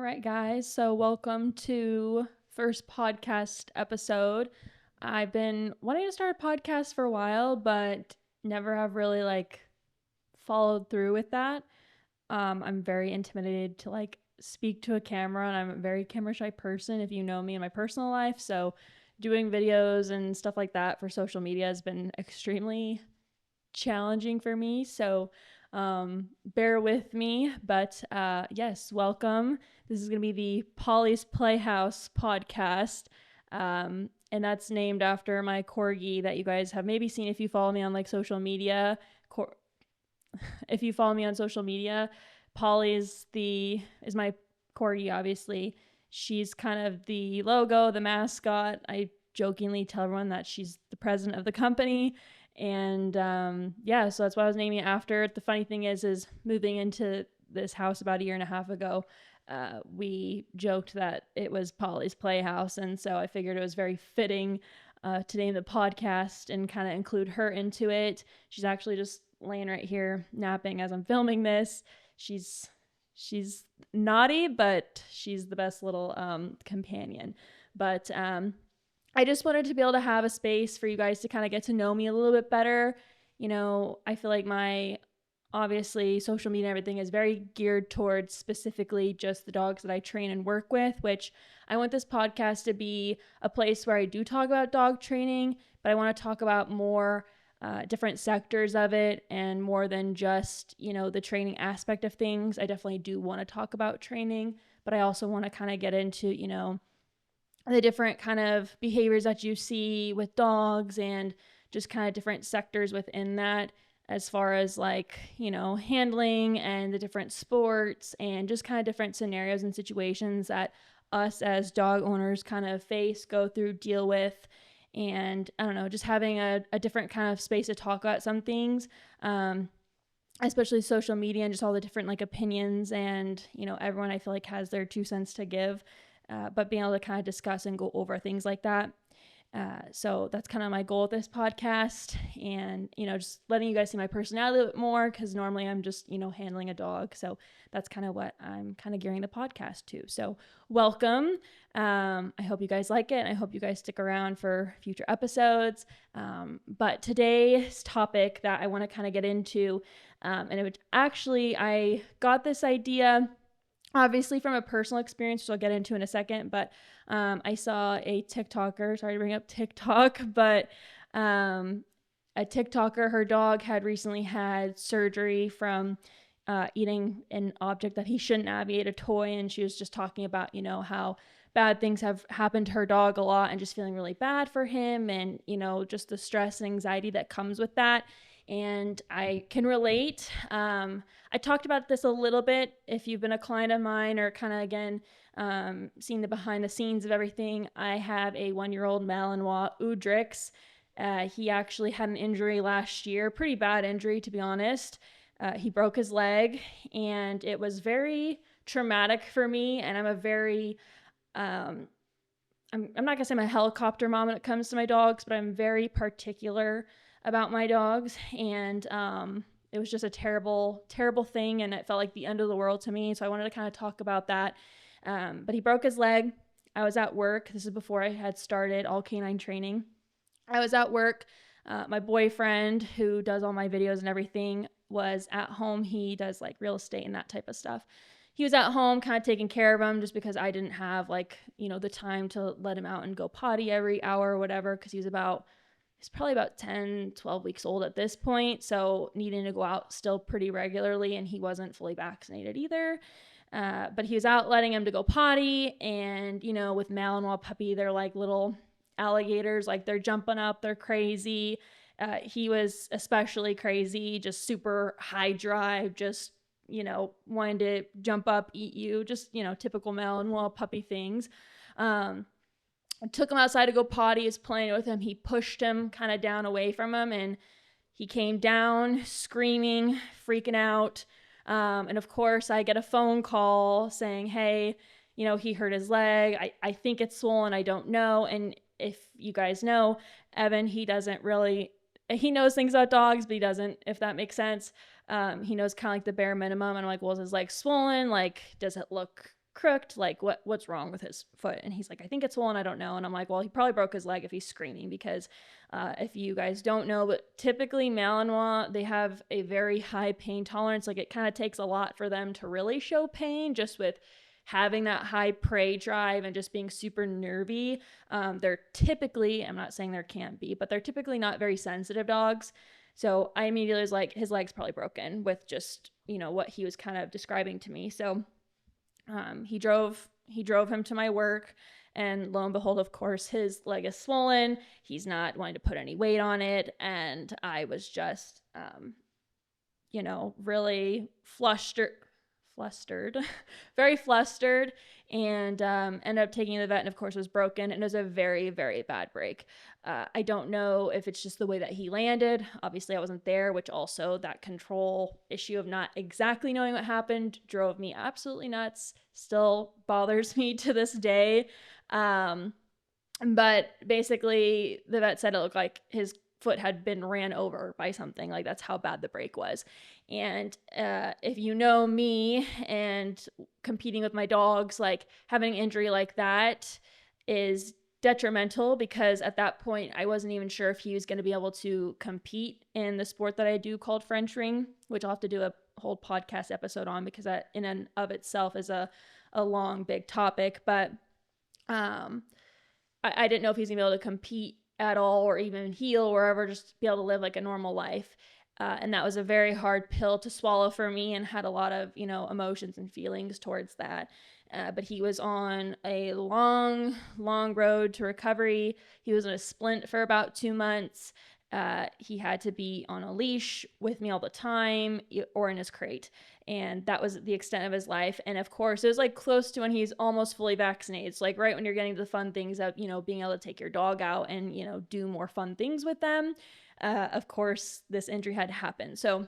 right, guys. So welcome to first podcast episode. I've been wanting to start a podcast for a while, but never have really followed through with that. I'm very intimidated to speak to a camera, and I'm a very camera shy person if you know me in my personal life. So doing videos and stuff like that for social media has been extremely challenging for me. So bear with me. But yes, welcome. This is going to be the Polly's Playhouse podcast. And that's named after my corgi that you guys have maybe seen if you follow me on social media. If you follow me on social media, Polly is my corgi, obviously. She's kind of the logo, the mascot. I jokingly tell everyone that she's the president of the company. And so that's why I was naming it after. The funny thing is moving into this house about a year and a half ago, we joked that it was Polly's Playhouse. And so I figured it was very fitting to name the podcast and kind of include her into it. She's actually just laying right here napping as I'm filming this. She's naughty, but she's the best little companion. But I just wanted to be able to have a space for you guys to kind of get to know me a little bit better. I feel like my obviously social media and everything is very geared towards specifically just the dogs that I train and work with, which I want this podcast to be a place where I do talk about dog training, but I want to talk about more different sectors of it and more than just, the training aspect of things. I definitely do want to talk about training, but I also want to kind of get into, the different kind of behaviors that you see with dogs and just kind of different sectors within that as far as handling and the different sports and just kind of different scenarios and situations that us as dog owners kind of face, go through, deal with. And I don't know, just having a different kind of space to talk about some things, especially social media and just all the different opinions and, everyone I feel like has their 2 cents to give. But being able to kind of discuss and go over things like that. So that's kind of my goal with this podcast, and, just letting you guys see my personality a little bit more, because normally I'm just, handling a dog. So that's kind of what I'm kind of gearing the podcast to. So welcome. I hope you guys like it, and I hope you guys stick around for future episodes. But today's topic that I want to kind of get into, and it would actually, I got this idea obviously from a personal experience, which I'll get into in a second, but I saw a TikToker, sorry to bring up TikTok, but a TikToker, her dog had recently had surgery from eating an object that he shouldn't have. He ate a toy, and she was just talking about, how bad things have happened to her dog a lot and just feeling really bad for him, and, just the stress and anxiety that comes with that. And I can relate. I talked about this a little bit if you've been a client of mine, or kind of, again, seen the behind the scenes of everything. I have a 1-year-old Malinois Udrix. He actually had an injury last year, pretty bad injury, to be honest. He broke his leg, and it was very traumatic for me. And I'm a very, I'm not gonna say I'm a helicopter mom when it comes to my dogs, but I'm very particular about my dogs. And it was just a terrible, terrible thing, and it felt like the end of the world to me. So I wanted to kind of talk about that. But he broke his leg. I was at work. This is before I had started all canine training. I was at work. My boyfriend, who does all my videos and everything, was at home. He does real estate and that type of stuff. He was at home kind of taking care of him, just because I didn't have the time to let him out and go potty every hour or whatever, because he's probably about 10, 12 weeks old at this point. So needing to go out still pretty regularly, and he wasn't fully vaccinated either. But he was out letting him to go potty. And, with Malinois puppy, they're like little alligators. They're jumping up, they're crazy. He was especially crazy, just super high drive, just, wanting to jump up, eat you, just, typical Malinois puppy things. I took him outside to go potty. He was playing with him. He pushed him kind of down away from him, and he came down screaming, freaking out. And of course, I get a phone call saying, hey, he hurt his leg. I think it's swollen. I don't know. And if you guys know, Evan, he knows things about dogs, but he doesn't, if that makes sense. He knows kind of the bare minimum. And I'm like, well, is his leg swollen? Does it look crooked? Like, what's wrong with his foot? And he's like, I think it's swollen. I don't know. And I'm like, well, he probably broke his leg if he's screaming, because if you guys don't know, but typically Malinois, they have a very high pain tolerance. Like, it kind of takes a lot for them to really show pain, just with having that high prey drive and just being super nervy. They're typically, I'm not saying there can't be, but they're typically not very sensitive dogs. So I immediately was like, his leg's probably broken with just, what he was kind of describing to me. So he drove him to my work, and lo and behold, of course, his leg is swollen. He's not wanting to put any weight on it. And I was just, really flustered, very flustered, and ended up taking the vet, and of course was broken, and it was a very, very bad break. I don't know if it's just the way that he landed. Obviously I wasn't there, which also that control issue of not exactly knowing what happened drove me absolutely nuts. Still bothers me to this day. But basically the vet said it looked like his foot had been ran over by something. Like, that's how bad the break was. And if you know me and competing with my dogs, like, having an injury like that is detrimental, because at that point I wasn't even sure if he was going to be able to compete in the sport that I do called French ring, which I'll have to do a whole podcast episode on, because that in and of itself is a long, big topic. But I didn't know if he was going to be able to compete at all, or even heal, or ever just be able to live like a normal life. And that was a very hard pill to swallow for me, and had a lot of, emotions and feelings towards that. But he was on a long, long road to recovery. He was in a splint for about 2 months. He had to be on a leash with me all the time, or in his crate. And that was the extent of his life. And of course, it was like close to when he's almost fully vaccinated. It's like right when you're getting to the fun things of, being able to take your dog out and, do more fun things with them. Of course, this injury had happened. So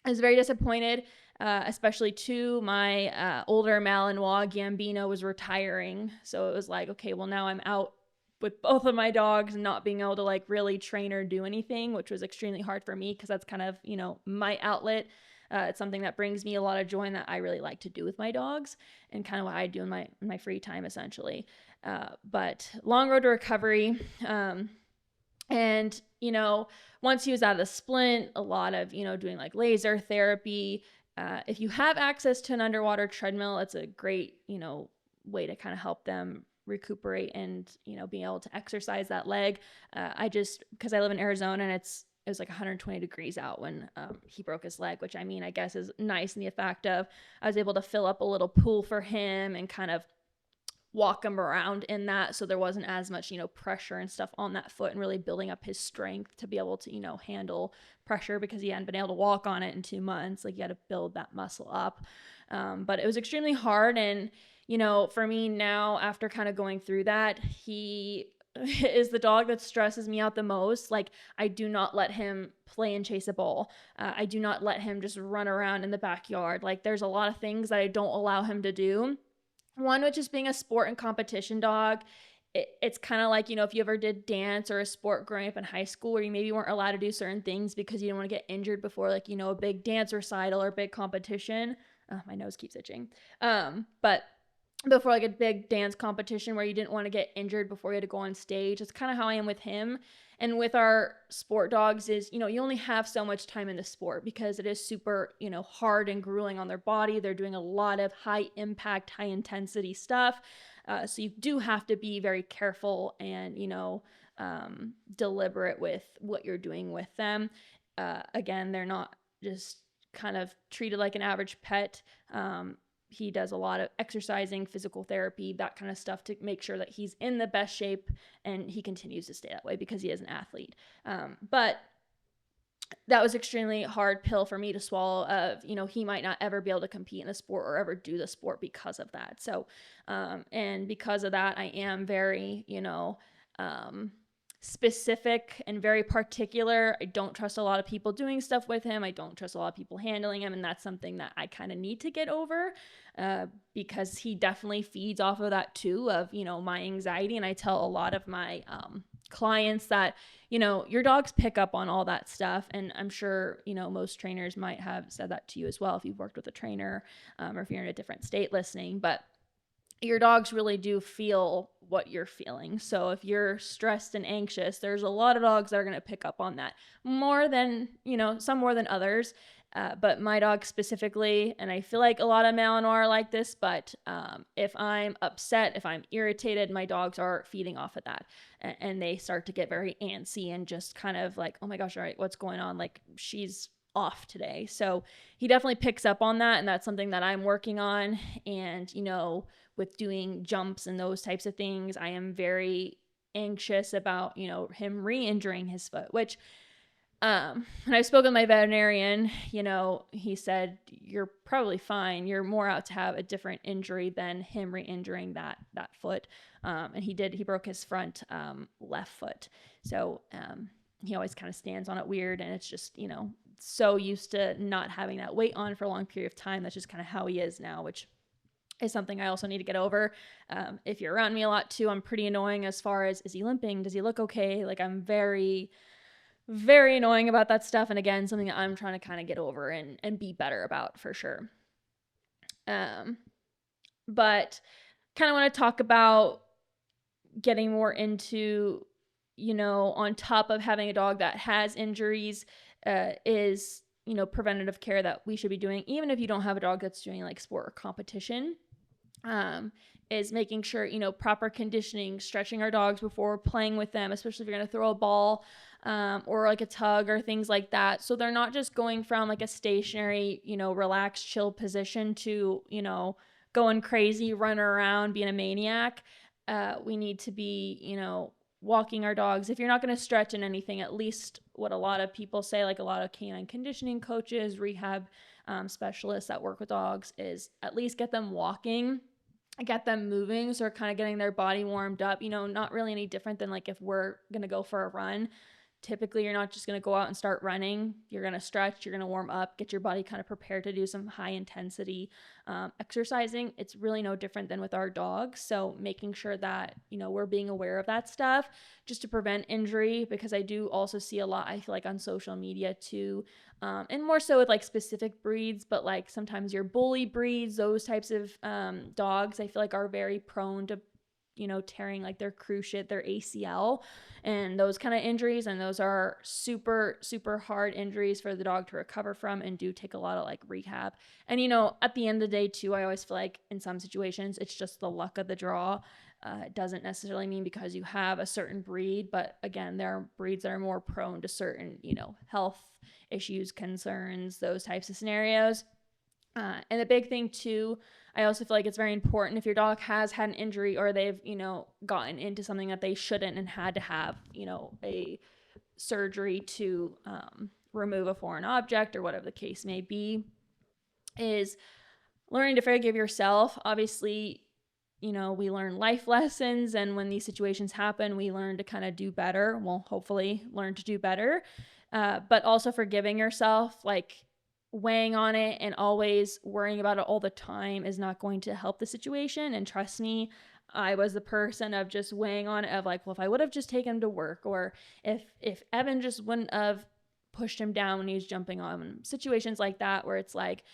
I was very disappointed, especially too, my older Malinois Gambino was retiring. So it was like, okay, well, now I'm out with both of my dogs, not being able to like really train or do anything, which was extremely hard for me, because that's kind of, my outlet. It's something that brings me a lot of joy and that I really like to do with my dogs, and kind of what I do in my free time, essentially. But long road to recovery. And, once he was out of the splint, a lot of, doing like laser therapy. If you have access to an underwater treadmill, it's a great, way to kind of help them recuperate and, being able to exercise that leg. Because I live in Arizona, and it was like 120 degrees out when he broke his leg, which I guess is nice in the fact of I was able to fill up a little pool for him and kind of walk him around in that, so there wasn't as much pressure and stuff on that foot, and really building up his strength to be able to handle pressure, because he hadn't been able to walk on it in 2 months. Like, you had to build that muscle up. But it was extremely hard. And for me now, after kind of going through that, he is the dog that stresses me out the most. Like, I do not let him play and chase a ball. I do not let him just run around in the backyard. Like, there's a lot of things that I don't allow him to do. One, which is being a sport and competition dog. It's kind of like, if you ever did dance or a sport growing up in high school, where you maybe weren't allowed to do certain things because you didn't want to get injured before, like, a big dance recital or a big competition. My nose keeps itching. But before like a big dance competition where you didn't want to get injured before you had to go on stage, it's kind of how I am with him. And with our sport dogs is, you only have so much time in the sport, because it is super, hard and grueling on their body. They're doing a lot of high impact, high intensity stuff. So you do have to be very careful and, deliberate with what you're doing with them. Again, they're not just kind of treated like an average pet. He does a lot of exercising, physical therapy, that kind of stuff, to make sure that he's in the best shape and he continues to stay that way, because he is an athlete. But that was extremely hard pill for me to swallow of, he might not ever be able to compete in the sport or ever do the sport because of that. So, and because of that, I am very, specific and very particular. I don't trust a lot of people doing stuff with him. I don't trust a lot of people handling him. And that's something that I kind of need to get over, because he definitely feeds off of that too, of, my anxiety. And I tell a lot of my clients that, your dogs pick up on all that stuff. And I'm sure, most trainers might have said that to you as well, if you've worked with a trainer, or if you're in a different state listening. But your dogs really do feel what you're feeling. So if you're stressed and anxious, there's a lot of dogs that are going to pick up on that more than, some more than others. But my dog specifically, and I feel like a lot of Malinois are like this, but if I'm upset, if I'm irritated, my dogs are feeding off of that. And they start to get very antsy and just kind of like, oh my gosh, all right, what's going on? Like, she's off today. So he definitely picks up on that. And that's something that I'm working on. And, with doing jumps and those types of things, I am very anxious about, him re-injuring his foot, which when I spoke with my veterinarian, he said, you're probably fine. You're more out to have a different injury than him re-injuring that foot. And he broke his front left foot. So he always kind of stands on it weird. And it's just, so used to not having that weight on for a long period of time. That's just kind of how he is now, which is something I also need to get over. If you're around me a lot too, I'm pretty annoying as far as, is he limping? Does he look okay? Like, I'm very, very annoying about that stuff. And again, something that I'm trying to kind of get over and be better about for sure. But kind of want to talk about getting more into, on top of having a dog that has injuries, is, preventative care that we should be doing, even if you don't have a dog that's doing like sport or competition. Is making sure, proper conditioning, stretching our dogs before playing with them, especially if you're going to throw a ball or like a tug or things like that. So they're not just going from like a stationary, relaxed, chill position to, going crazy, running around, being a maniac. We need to be, walking our dogs. If you're not going to stretch in anything, at least what a lot of people say, like a lot of canine conditioning coaches, rehab specialists that work with dogs, is at least get them walking, get them moving, so they're kind of getting their body warmed up. Not really any different than like if we're gonna go for a run. Typically, you're not just going to go out and start running. You're going to stretch, you're going to warm up, get your body kind of prepared to do some high intensity exercising. It's really no different than with our dogs. So making sure that, we're being aware of that stuff just to prevent injury, because I do also see a lot, I feel like, on social media too, and more so with like specific breeds, but like sometimes your bully breeds, those types of dogs, I feel like are very prone to, tearing like their cruciate, their ACL, and those kind of injuries. And those are super, super hard injuries for the dog to recover from and do take a lot of like rehab. And, at the end of the day too, I always feel like in some situations, it's just the luck of the draw. It doesn't necessarily mean because you have a certain breed, but again, there are breeds that are more prone to certain, health issues, concerns, those types of scenarios. And the big thing too, I also feel like it's very important if your dog has had an injury or they've, gotten into something that they shouldn't and had to have, a surgery to remove a foreign object or whatever the case may be, is learning to forgive yourself. Obviously, we learn life lessons, and when these situations happen, we learn to kind of do better. Well, hopefully learn to do better, but also forgiving yourself, like weighing on it and always worrying about it all the time is not going to help the situation. And trust me, I was the person of just weighing on it of like, well, if I would have just taken him to work, or if Evan just wouldn't have pushed him down when he was jumping on, situations like that where it's like,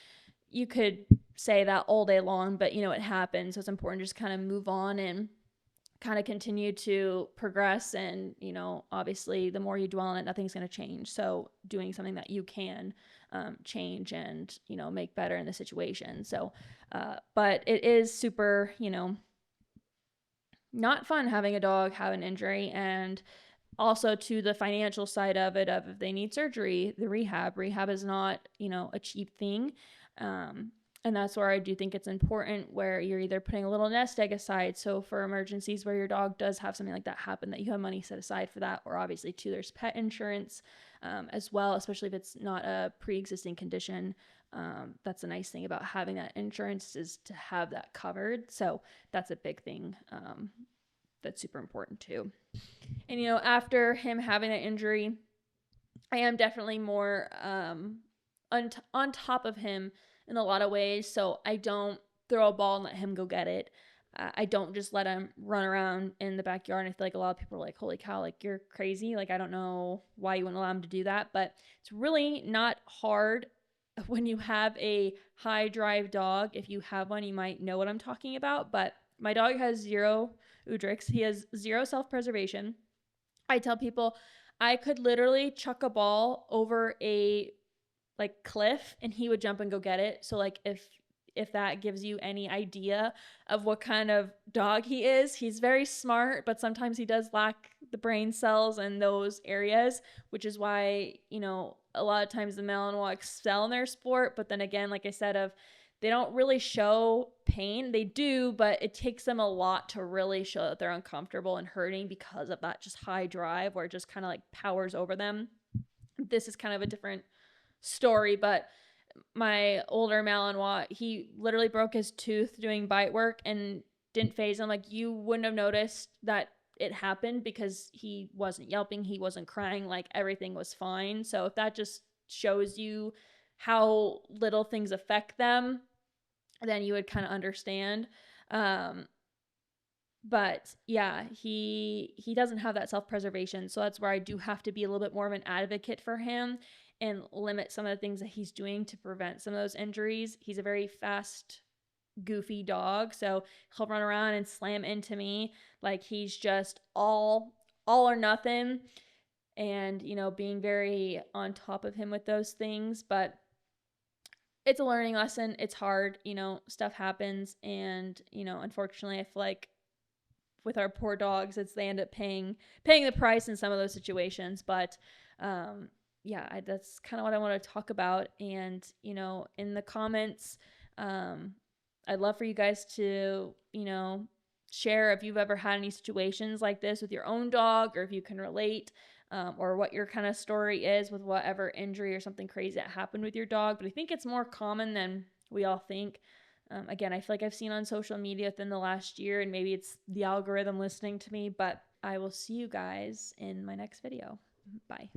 you could say that all day long, but it happened. So it's important to just kind of move on and kind of continue to progress. And, obviously the more you dwell on it, nothing's going to change. So doing something that you can change and, make better in the situation. So, but it is super, not fun having a dog have an injury. And also to the financial side of it, of if they need surgery, the rehab is not, a cheap thing. And that's where I do think it's important, where you're either putting a little nest egg aside, so for emergencies where your dog does have something like that happen, that you have money set aside for that, or obviously too, there's pet insurance as well, especially if it's not a pre-existing condition. That's the nice thing about having that insurance, is to have that covered. So that's a big thing that's super important too. And, after him having that injury, I am definitely more on top of him in a lot of ways. So I don't throw a ball and let him go get it. I don't just let him run around in the backyard. And I feel like a lot of people are like, holy cow, like, you're crazy. Like, I don't know why you wouldn't allow him to do that. But it's really not hard when you have a high drive dog. If you have one, you might know what I'm talking about. But my dog has zero Udrix. He has zero self-preservation. I tell people I could literally chuck a ball over a like cliff and he would jump and go get it. So like if that gives you any idea of what kind of dog he is, he's very smart, but sometimes he does lack the brain cells in those areas, which is why, you know, a lot of times the Malinois excel in their sport. But then again, like I said, of they don't really show pain. They do, but it takes them a lot to really show that they're uncomfortable and hurting because of that just high drive where it just kind of like powers over them. This is kind of a different story, but my older Malinois, he literally broke his tooth doing bite work and didn't phase him. Like you wouldn't have noticed that it happened because he wasn't yelping, he wasn't crying, like everything was fine. So if that just shows you how little things affect them, then you would kind of understand. Um, but yeah, he doesn't have that self-preservation, so that's where I do have to be a little bit more of an advocate for him and limit some of the things that he's doing to prevent some of those injuries. He's a very fast, goofy dog, so he'll run around and slam into me like he's just all or nothing, and you know, being very on top of him with those things. But it's a learning lesson. It's hard, you know, stuff happens, and you know, unfortunately I feel like with our poor dogs, it's they end up paying the price in some of those situations. But yeah, that's kind of what I want to talk about. And you know, in the comments, um, I'd love for you guys to, you know, share if you've ever had any situations like this with your own dog, or if you can relate, or what your kind of story is with whatever injury or something crazy that happened with your dog. But I think it's more common than we all think. Again, I feel like I've seen on social media within the last year, and maybe it's the algorithm listening to me, but I will see you guys in my next video. Bye.